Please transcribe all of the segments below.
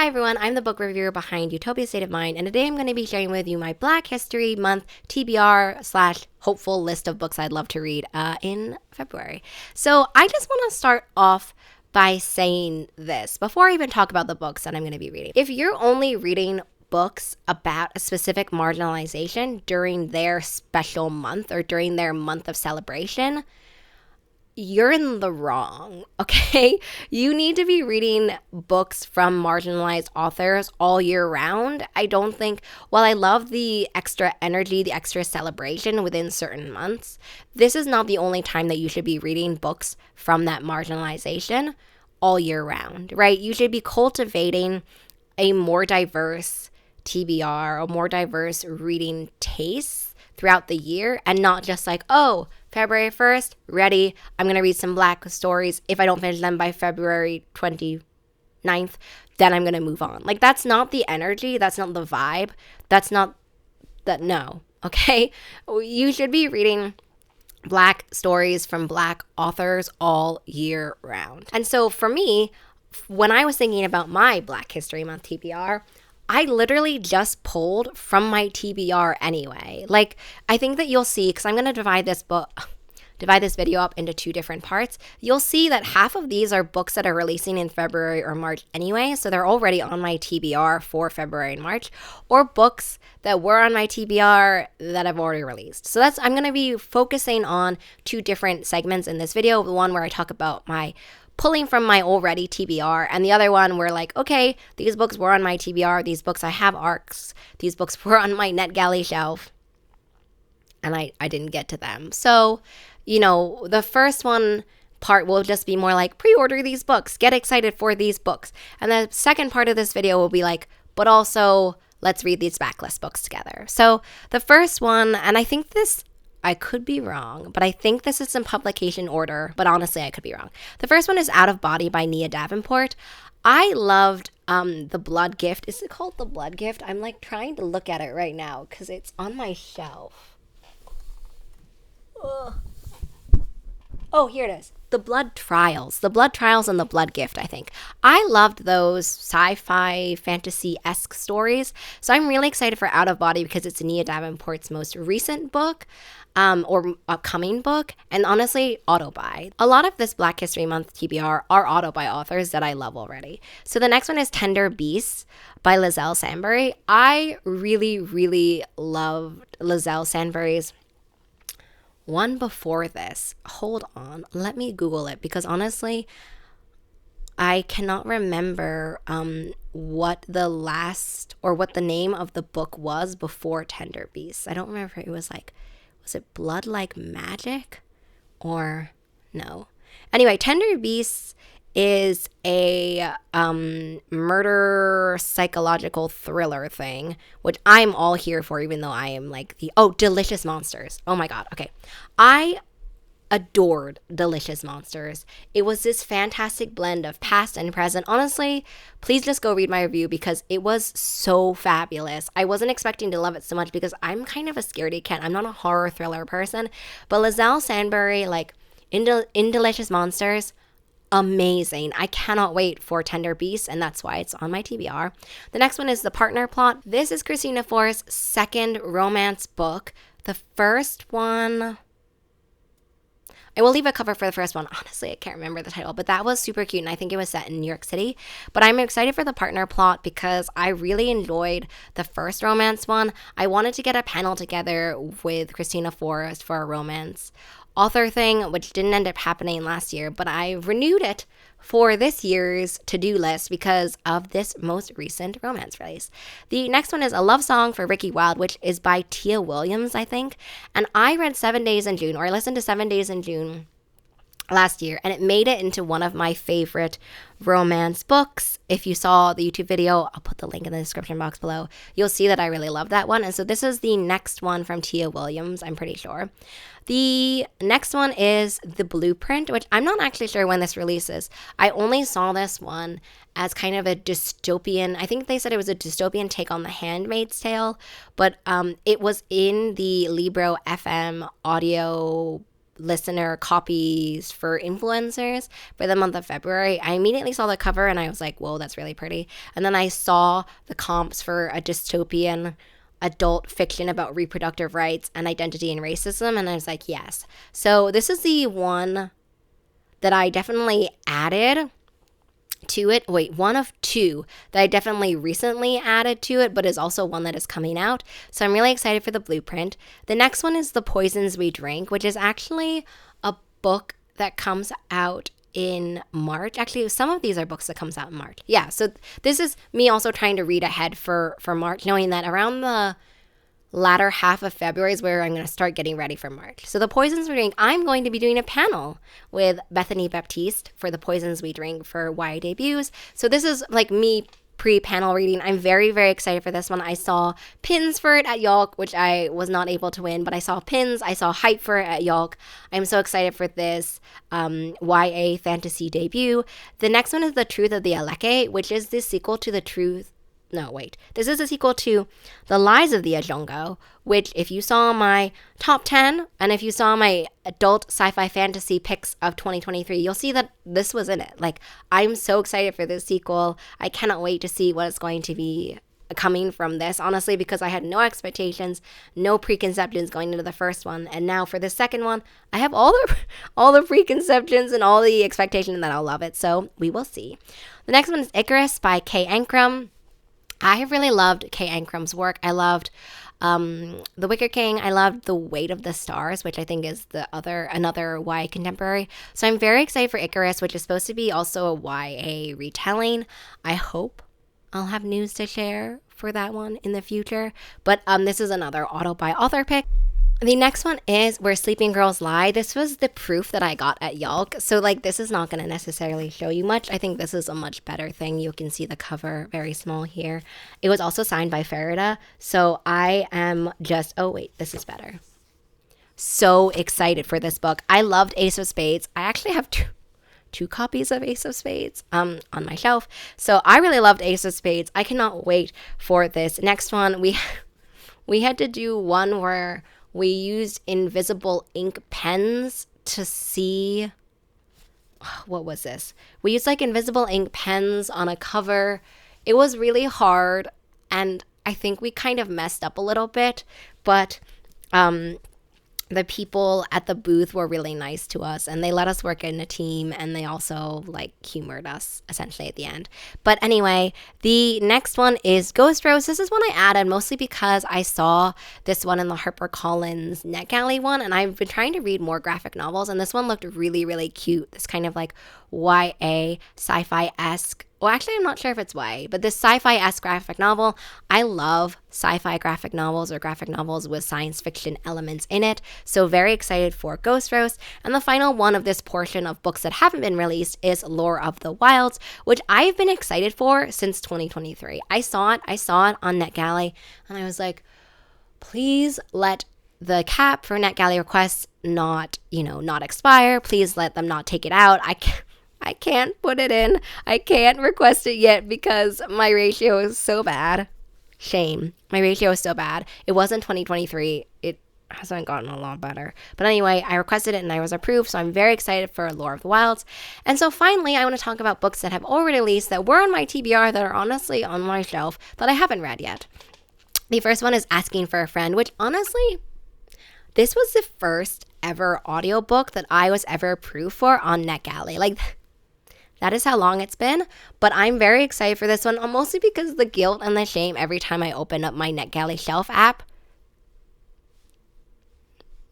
Hi everyone, I'm the book reviewer behind Utopia State of Mind, and today I'm going to be sharing with you my Black History Month TBR slash hopeful list of books I'd love to read in February. So I just want to start off by saying this before I even talk about the books that I'm going to be reading. If you're only reading books about a specific marginalization during their special month or during their month of celebration, you're in the wrong, okay? You need to be reading books from marginalized authors all year round. I don't think, while I love the extra energy, the extra celebration within certain months, this is not the only time that you should be reading books from that marginalization all year round, right? You should be cultivating a more diverse TBR, a more diverse reading taste throughout the year, and not just like, oh, February 1st, ready, I'm going to read some Black stories. If I don't finish them by February 29th, then I'm going to move on. Like, that's not the energy. That's not the vibe. That's not that, no, okay? You should be reading Black stories from Black authors all year round. And so for me, when I was thinking about my Black History Month TBR, I literally just pulled from my TBR anyway. Like, I think that you'll see, because I'm going to divide this video up into two different parts. You'll see that half of these are books that are releasing in February or March anyway, so they're already on my TBR for February and March, or books that were on my TBR that I've already released. So I'm going to be focusing on two different segments in this video. The one where I talk about my pulling from my already TBR, and the other one where, like, okay, these books were on my TBR, these books I have ARCs, these books were on my NetGalley shelf, and I didn't get to them. So, you know, the first one part will just be more like, pre-order these books, get excited for these books. And the second part of this video will be like, but also, let's read these backlist books together. So the first one, and I think this, I could be wrong, but I think this is in publication order, but honestly, I could be wrong. The first one is Out of Body by Nia Davenport. I loved The Blood Gift. Is it called The Blood Gift? I'm like trying to look at it right now because it's on my shelf. Ugh. Oh, here it is. The Blood Trials. The Blood Trials and The Blood Gift, I think. I loved those sci-fi, fantasy-esque stories. So I'm really excited for Out of Body because it's Nia Davenport's most recent book, or upcoming book, and honestly, auto-buy. A lot of this Black History Month TBR are auto-buy authors that I love already. So the next one is Tender Beasts by Lizelle Sandbury. I really, really loved Lizelle Sandbury's one before this. Hold on, let me Google it, because honestly, I cannot remember what the last, or what the name of the book was before Tender Beasts. I don't remember. It was like, was it Blood Like Magic? Or no. Anyway, Tender Beasts is a murder psychological thriller thing, which I'm all here for, even though I am like Delicious Monsters. Oh my god, okay. I adored Delicious Monsters. It was this fantastic blend of past and present. Honestly, please just go read my review because it was so fabulous. I wasn't expecting to love it so much because I'm kind of a scaredy cat. I'm not a horror thriller person, but Lizelle Sandbury, like in Delicious Monsters, amazing. I cannot wait for Tender Beasts, and that's why it's on my TBR. The next one is The Partner Plot. This is Christina Forrest's second romance book. The first one, I will leave a cover for the first one. Honestly, I can't remember the title, but that was super cute, and I think it was set in New York City. But I'm excited for The Partner Plot because I really enjoyed the first romance one. I wanted to get a panel together with Christina Forrest for a romance author thing, which didn't end up happening last year, but I renewed it for this year's to-do list because of this most recent romance release. The next one is A Love Song for Ricky Wilde, which is by Tia Williams, I think. And I read 7 Days in June, or I listened to 7 Days in June last year, and it made it into one of my favorite romance books. If you saw the YouTube video, I'll put the link in the description box below. You'll see that I really love that one. And so this is the next one from Tia Williams, I'm pretty sure. The next one is The Blueprint, which I'm not actually sure when this releases. I only saw this one as kind of a dystopian, I think they said it was a dystopian take on The Handmaid's Tale, but it was in the Libro FM audio listener copies for influencers for the month of February. I immediately saw the cover and I was like, whoa, that's really pretty. And then I saw the comps for a dystopian adult fiction about reproductive rights and identity and racism, and I was like, yes. So this is the one that I definitely added to it. Wait, one of two that I definitely recently added to it, but is also one that is coming out. So I'm really excited for the blueprint. The next one is The Poisons We Drink, which is actually a book that comes out in March. Actually, some of these are books that comes out in March. Yeah, so this is me also trying to read ahead for March, knowing that around the latter half of February is where I'm going to start getting ready for March. So The Poisons We Drink, I'm going to be doing a panel with Bethany Baptiste for The Poisons We Drink for YA debuts. So this is like me pre-panel reading. I'm very, very excited for this one. I saw pins for it at Yolk, which I was not able to win, but I saw pins. I saw hype for it at Yolk. I'm so excited for this YA fantasy debut. The next one is The Truth of the Aleke, which is the sequel to This is a sequel to The Lies of the Ajongo, which if you saw my top 10 and if you saw my adult sci-fi fantasy picks of 2023, you'll see that this was in it. Like, I'm so excited for this sequel. I cannot wait to see what is going to be coming from this, honestly, because I had no expectations, no preconceptions going into the first one. And now for the second one, I have all the preconceptions and all the expectation that I'll love it. So we will see. The next one is Icarus by Kay Ancrum. I have really loved Kay Ancrum's work. I loved The Wicker King. I loved The Weight of the Stars, which I think is another YA contemporary. So I'm very excited for Icarus, which is supposed to be also a YA retelling. I hope I'll have news to share for that one in the future. But this is another auto by author pick. The next one is Where Sleeping Girls Lie. This was the proof that I got at Yolk. So, like, this is not going to necessarily show you much. I think this is a much better thing. You can see the cover very small here. It was also signed by Farida. So I am just, oh, wait, this is better. So excited for this book. I loved Ace of Spades. I actually have two copies of Ace of Spades on my shelf. So I really loved Ace of Spades. I cannot wait for this. Next one, we had to do one where we used invisible ink pens to see, what was this? We used like invisible ink pens on a cover. It was really hard, and I think we kind of messed up a little bit, but the people at the booth were really nice to us, and they let us work in a team, and they also like humored us essentially at the end. But anyway, the next one is Ghost Rose. This is one I added mostly because I saw this one in the HarperCollins NetGalley one, and I've been trying to read more graphic novels, and this one looked really, really cute. This kind of like YA sci-fi-esque. Well, actually, I'm not sure if it's YA, but this sci-fi-esque graphic novel. I love sci-fi graphic novels or graphic novels with science fiction elements in it. So very excited for Ghost Rose. And the final one of this portion of books that haven't been released is Lore of the Wilds, which I've been excited for since 2023. I saw it on NetGalley, and I was like, please let the cap for NetGalley requests not expire. Please let them not take it out. I can't put it in. I can't request it yet because my ratio is so bad. Shame. My ratio is so bad. It was in 2023. It hasn't gotten a lot better. But anyway, I requested it and I was approved, so I'm very excited for Lore of the Wilds. And so finally, I want to talk about books that have already released that were on my TBR that are honestly on my shelf that I haven't read yet. The first one is Asking for a Friend, which honestly, this was the first ever audiobook that I was ever approved for on NetGalley. Like, that is how long it's been, but I'm very excited for this one, mostly because of the guilt and the shame every time I open up my NetGalley shelf app.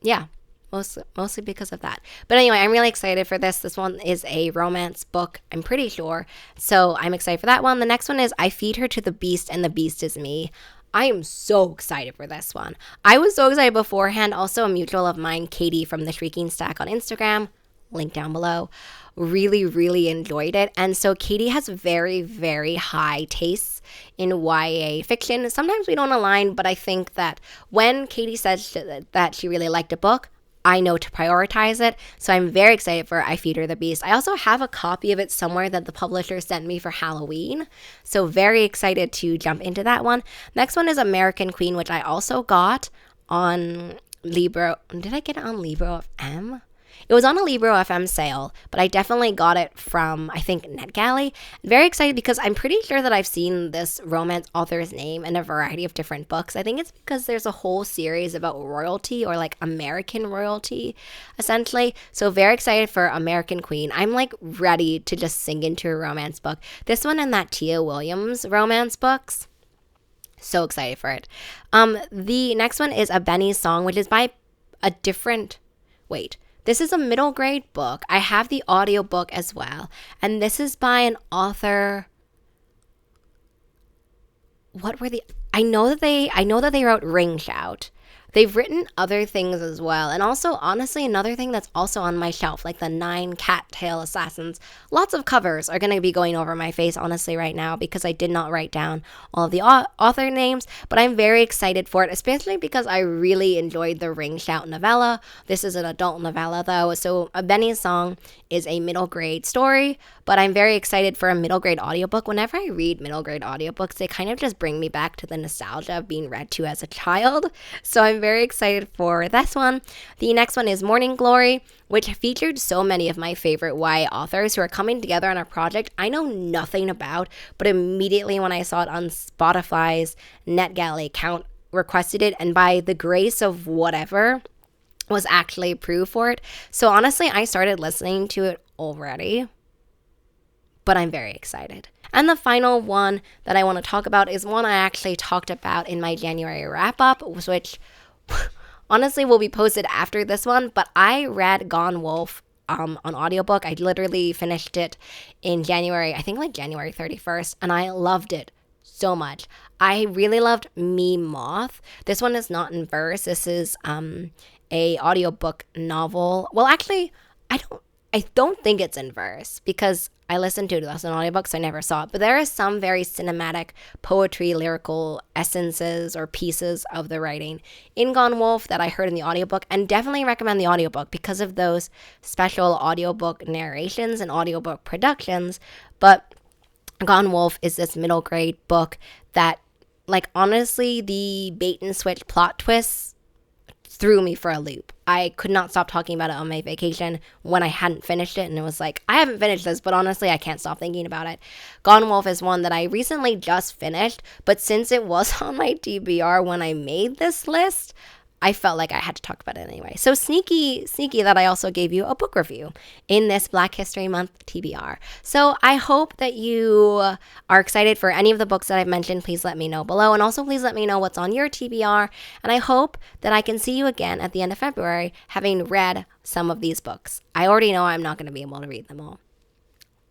Yeah, mostly because of that. But anyway, I'm really excited for this. This one is a romance book, I'm pretty sure, so I'm excited for that one. The next one is I Feed Her to the Beast and the Beast is Me. I am so excited for this one. I was so excited beforehand. Also, a mutual of mine, Katie from the Shrieking Stack on Instagram, link down below, really, really enjoyed it. And so Katie has very, very high tastes in YA fiction. Sometimes we don't align, but I think that when Katie says that she really liked a book, I know to prioritize it. So I'm very excited for I Feed Her the Beast. I also have a copy of it somewhere that the publisher sent me for Halloween. So very excited to jump into that one. Next one is American Queen, which I also got on Libro. Did I get it on Libro of M? It was on a Libro FM sale, but I definitely got it from, I think, NetGalley. I'm very excited because I'm pretty sure that I've seen this romance author's name in a variety of different books. I think it's because there's a whole series about royalty, or like American royalty, essentially. So very excited for American Queen. I'm like ready to just sink into a romance book. This one and that Tia Williams romance books. So excited for it. The next one is A Benny's Song, which is by a different, wait, this is a middle grade book. I have the audiobook as well. And this is by an author. What were the, I know that they wrote Ring Shout. They've written other things as well. And also, honestly, another thing that's also on my shelf, like the 9 Cattail Assassins. Lots of covers are going to be going over my face, honestly, right now, because I did not write down all of the author names. But I'm very excited for it, especially because I really enjoyed the Ring Shout novella. This is an adult novella, though. So A Benny's Song is a middle grade story, but I'm very excited for a middle grade audiobook. Whenever I read middle grade audiobooks, they kind of just bring me back to the nostalgia of being read to as a child. So I'm very excited for this one. The next one is Morning Glory, which featured so many of my favorite YA authors who are coming together on a project I know nothing about, but immediately when I saw it on Spotify's NetGalley account, requested it, and by the grace of whatever, was actually approved for it. So honestly, I started listening to it already, but I'm very excited. And the final one that I want to talk about is one I actually talked about in my January wrap-up, which honestly will be posted after this one, but I read Gone Wolf on audiobook. I literally finished it in January, I think like January 31st, and I loved it so much. I really loved Me Moth. This one is not in verse. This is a audiobook novel. Well, actually, I don't think it's in verse because I listened to it as an audiobook, so I never saw it. But there is some very cinematic poetry, lyrical essences or pieces of the writing in Gone Wolf that I heard in the audiobook, and definitely recommend the audiobook because of those special audiobook narrations and audiobook productions. But Gone Wolf is this middle grade book that, like, honestly, the bait and switch plot twists threw me for a loop. I could not stop talking about it on my vacation when I hadn't finished it, and it was like, I haven't finished this, but honestly, I can't stop thinking about it. Gone Wolf is one that I recently just finished, but since it was on my TBR when I made this list, I felt like I had to talk about it anyway. So sneaky that I also gave you a book review in this Black History Month TBR. So I hope that you are excited for any of the books that I've mentioned. Please let me know below. And also please let me know what's on your TBR. And I hope that I can see you again at the end of February having read some of these books. I already know I'm not going to be able to read them all.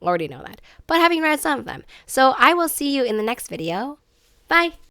Already know that. But having read some of them. So I will see you in the next video. Bye.